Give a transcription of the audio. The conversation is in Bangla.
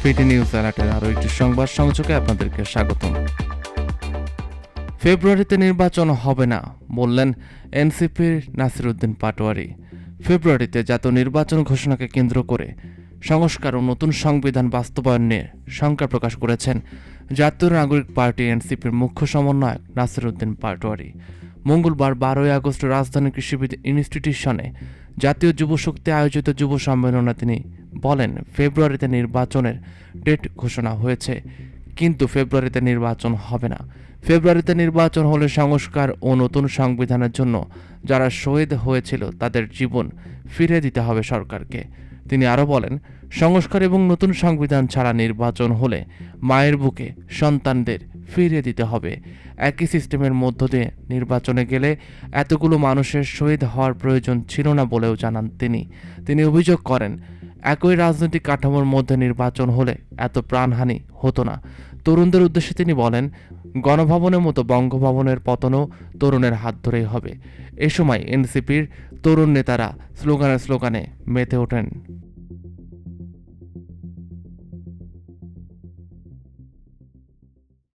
ফিটি নিউজ অ্যালার্টের আরও একটি সংবাদ সংযোগে আপনাদেরকে স্বাগতম। ফেব্রুয়ারিতে নির্বাচন হবে না বললেন এনসিপির নাসিরউদ্দিন পাটোয়ারি। ফেব্রুয়ারিতে জাতীয় নির্বাচন ঘোষণাকে কেন্দ্র করে সংস্কার ও নতুন সংবিধান বাস্তবায়ন নিয়ে শঙ্কা প্রকাশ করেছেন জাতীয় নাগরিক পার্টি এনসিপির মুখ্য সমন্বয়ক নাসিরউদ্দিন পাটোয়ারি। মঙ্গলবার 12 আগস্ট রাজধানীর কৃষিবিদ ইনস্টিটিউশনে জাতীয় যুব শক্তি আয়োজিত যুব সম্মেলনে তিনি বলেন, ফেব্রুয়ারিতে নির্বাচনের ডেট ঘোষণা হয়েছে, কিন্তু ফেব্রুয়ারিতে নির্বাচন হবে না। ফেব্রুয়ারিতে নির্বাচন হলে সংস্কার ও নতুন সংবিধানের জন্য যারা শহীদ হয়েছিল তাদের জীবন ফিরিয়ে দিতে হবে সরকারকে। তিনি আরও বলেন, সংস্কার এবং নতুন সংবিধান ছাড়া নির্বাচন হলে মায়ের বুকে সন্তানদের ফিরিয়ে দিতে হবে। একই সিস্টেমের মধ্য দিয়ে নির্বাচনে গেলে এতগুলো মানুষের শহীদ হওয়ার প্রয়োজন ছিল না বলেও জানান তিনি অভিযোগ করেন, একই রাজনৈতিক কাঠামোর মধ্যে নির্বাচন হলে এত প্রাণহানি হতো না। তরুণদের উদ্দেশ্যে তিনি বলেন, গণভবনের মতো বঙ্গভবনের পতনও তরুণের হাত ধরেই হবে। এ সময় এনসিপির তরুণ নেতারা স্লোগানে মেতে ওঠেন।